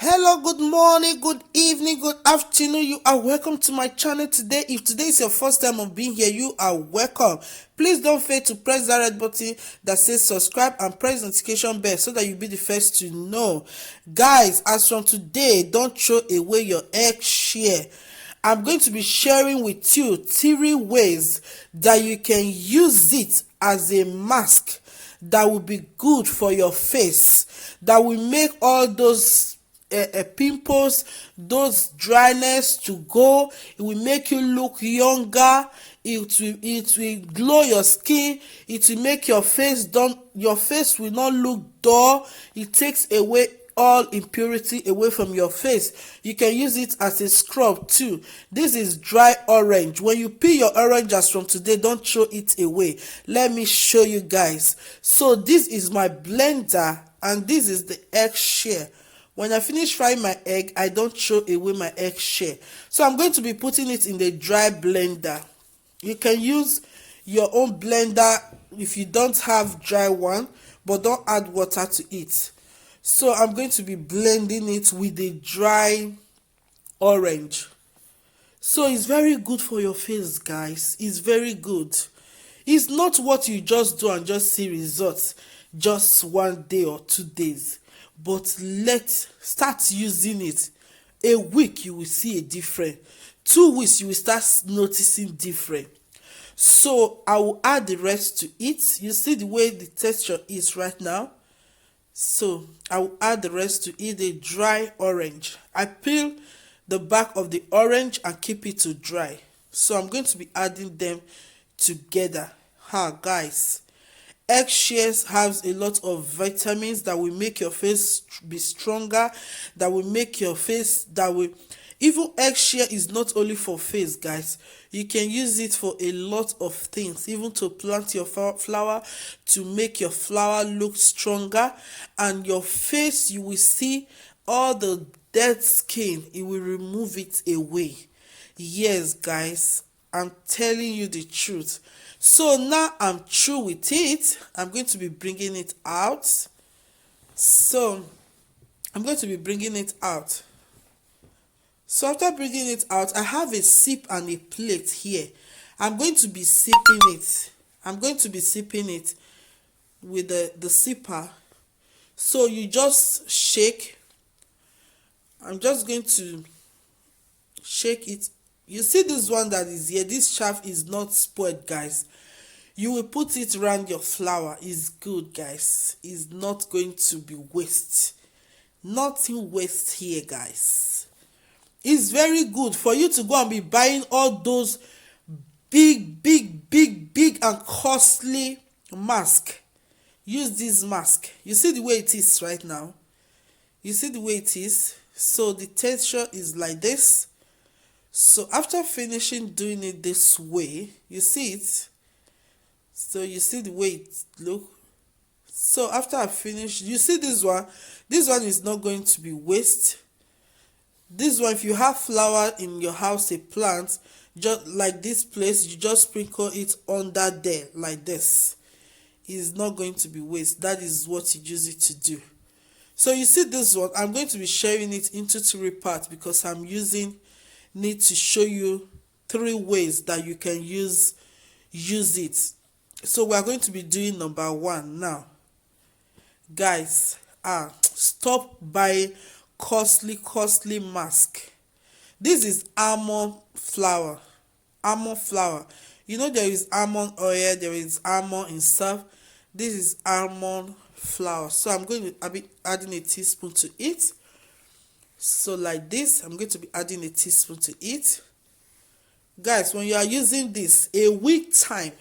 Hello, good morning, good evening, good afternoon. You are welcome to my channel today. If today is your first time of being here, you are welcome. Please don't fail to press that red button that says subscribe and press the notification bell so that you'll be the first to know. Guys, as from today, don't throw away your egg share. I'm going to be sharing with you 3 ways that you can use it as a mask that will be good for your face, that will make all those pimples, those dryness to go. It will make you look younger. It will glow your skin. It will make your face your face will not look dull. It takes away all impurity away from your face. You can use it as a scrub too. This is dry orange. When you peel your oranges from today, don't throw it away. Let me show you guys. So this is my blender and this is the egg share. When I finish frying my egg, I don't throw away my egg share. So I'm going to be putting it in the dry blender. You can use your own blender if you don't have dry one, but don't add water to it. So I'm going to be blending it with the dry orange. So it's very good for your face, guys. It's very good. It's not what you just do and just see results just 1 day or 2 days. But let's start using it. A week you will see a difference. 2 weeks you will start noticing different. So I will add the rest to it. You see the way the texture is right now. So I will add the rest to it, the dry orange. I peel the back of the orange and keep it to dry. So I'm going to be adding them together. Guys, egg shares has a lot of vitamins that will make your face be stronger, that will make your face, even egg share is not only for face, guys. You can use it for a lot of things, even to plant your flower, to make your flower look stronger, and your face, you will see all the dead skin, it will remove it away. Yes, guys, I'm telling you the truth. So now I'm through with it. I'm going to be bringing it out. So I'm going to be bringing it out. So after bringing it out, I have a sip and a plate here. I'm going to be sipping it. I'm going to be sipping it with the sipper. So you just shake. I'm just going to shake it. You see this one that is here, this shaft is not spoiled, guys. You will put it around your flower. It's good, guys. It's not going to be waste. Nothing waste here, guys. It's very good for you to go and be buying all those big and costly mask. Use this mask. You see the way it is right now. You see the way it is. So the texture is like this. So after finishing doing it this way, you see it. So you see the way it look. So after I finish, you see this one is not going to be waste. This one, if you have flower in your house, a plant, just like this place, you just sprinkle it under there like this. It's not going to be waste. That is what you use it to do. So you see this one, I'm going to be sharing it into 3 parts because I'm using it to show you 3 ways that you can use it. So we are going to be doing number 1 now. Guys, stop buying costly mask. This is almond flour. You know there is almond oil, there is almond in stuff. This is almond flour. So I'm going to be adding a teaspoon to it. So like this, I'm going to be adding a teaspoon to it. Guys, when you are using this a week time,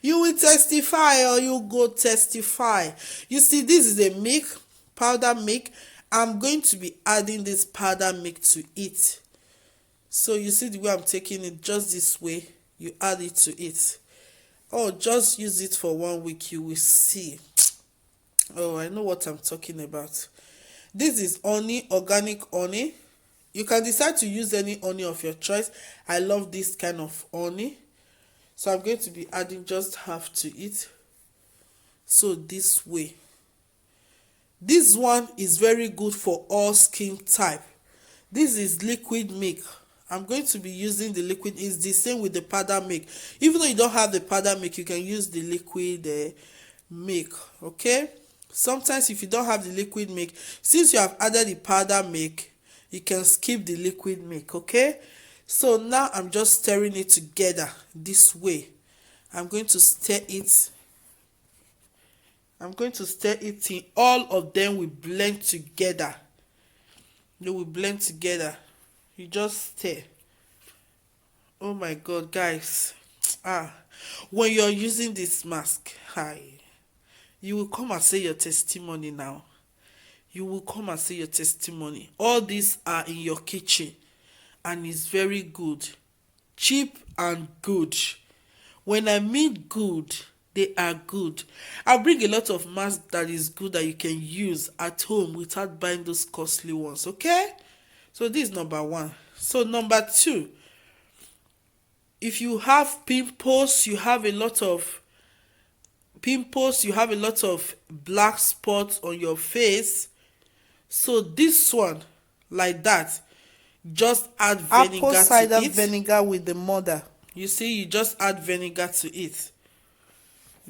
you will testify, or you go testify. You see, this is a milk, powder milk. I'm going to be adding this powder milk to it. So you see the way I'm taking it, just this way, you add it to it. Oh, just use it for 1 week, you will see. Oh, I know what I'm talking about. This is honey, organic honey. You can decide to use any honey of your choice. I love this kind of honey. So I'm going to be adding just half to it. So this way. This one is very good for all skin type. This is liquid milk. I'm going to be using the liquid. It's the same with the powder milk. Even though you don't have the powder milk, you can use the liquid milk. Okay, sometimes if you don't have the liquid milk, since you have added the powder milk, you can skip the liquid milk. Okay, so now I'm just stirring it together this way. I'm going to stir it. I'm going to stir it till all of them will blend together. They will blend together. You just stir. Oh my god, guys. When you're using this mask, hi, you will come and say your testimony now. You will come and say your testimony. All these are in your kitchen and it's very good. Cheap and good. When I mean good, they are good. I'll bring a lot of masks that is good that you can use at home without buying those costly ones. Okay, so this is number one. So number two, if you have pimples, you have a lot of black spots on your face, so this one, like that, just add vinegar apple cider to it. vinegar with the mother. You see, you just add vinegar to it.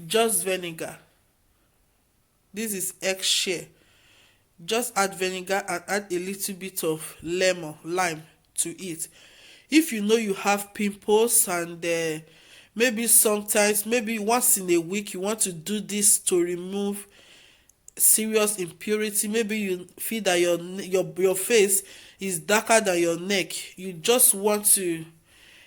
Just vinegar. This is eggshell. Just add vinegar and add a little bit of lime to it. If you know you have pimples and maybe sometimes, maybe once in a week, you want to do this to remove serious impurity, maybe you feel that your face is darker than your neck, you just want to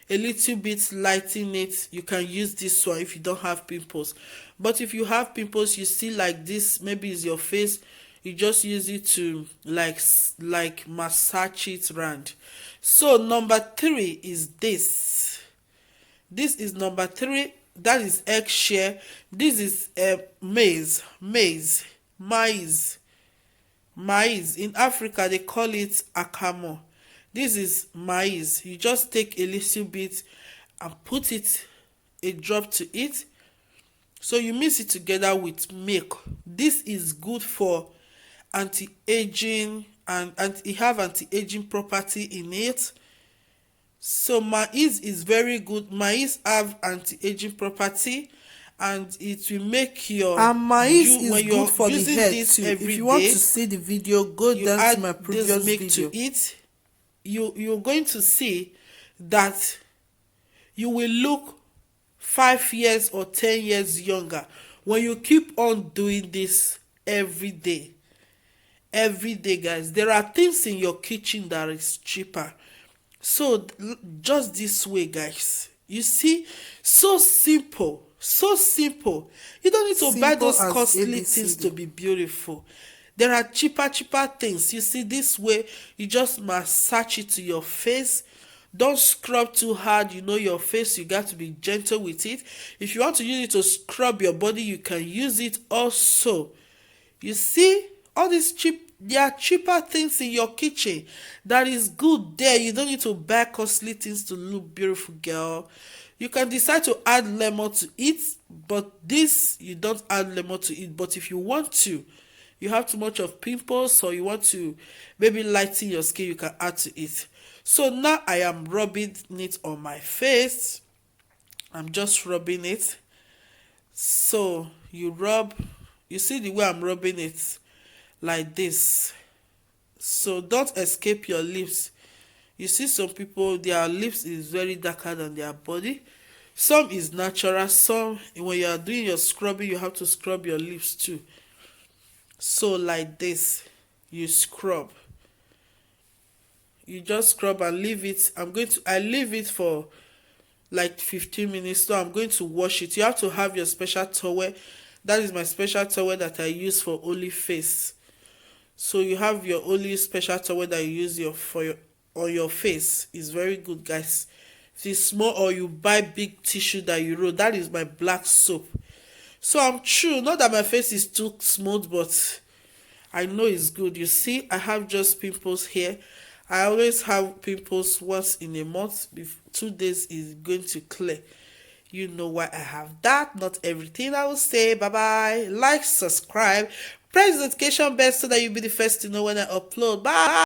a little bit lighten it, you can use this one if you don't have pimples. But if you have pimples, you see like this, maybe it's your face, you just use it to like massage it round. So number three is this. This is number three. That is eggshell. This is maize. In Africa they call it akamo. This is maize. You just take a little bit and put it, a drop to it. So you mix it together with milk. This is good for anti-aging and it have anti-aging property in it. So maize is very good. Maize have anti-aging property and it will make your, and maize is good for the head too. If you want to see the video, go down to my previous video to it. You're going to see that you will look 5 years or 10 years younger when you keep on doing this every day. Guys, there are things in your kitchen that is cheaper. So just this way, guys, you see, so simple. You don't need to buy those costly things to be beautiful. There are cheaper things. You see, this way you just massage it to your face. Don't scrub too hard. You know your face, you got to be gentle with it. If you want to use it to scrub your body, you can use it also. You see, all these there are cheaper things in your kitchen that is good there. You don't need to buy costly things to look beautiful, girl. You can decide to add lemon to it, but this, you don't add lemon to it. But if you want to, you have too much of pimples or you want to maybe lighten your skin, you can add to it. So now I am rubbing it on my face. I'm just rubbing it. So you rub, you see the way I'm rubbing it, like this. So don't escape your lips. You see some people, their lips is very darker than their body. Some is natural, some when you are doing your scrubbing, you have to scrub your lips too. So like this, you scrub. You just scrub and leave it. I leave it for like 15 minutes. So I'm going to wash it. You have to have your special towel. That is my special towel that I use for only face. So you have your only special towel that you use on your face. It's very good, guys. If it's small or you buy big tissue that you roll, that is my black soap. So I'm true, not that my face is too smooth, but I know it's good. You see, I have just pimples here. I always have pimples once in a month. 2 days is going to clear. You know why I have that. Not everything I will say. Bye bye. Like, subscribe, Press the notification bell so that you'll be the first to know when I upload. Bye.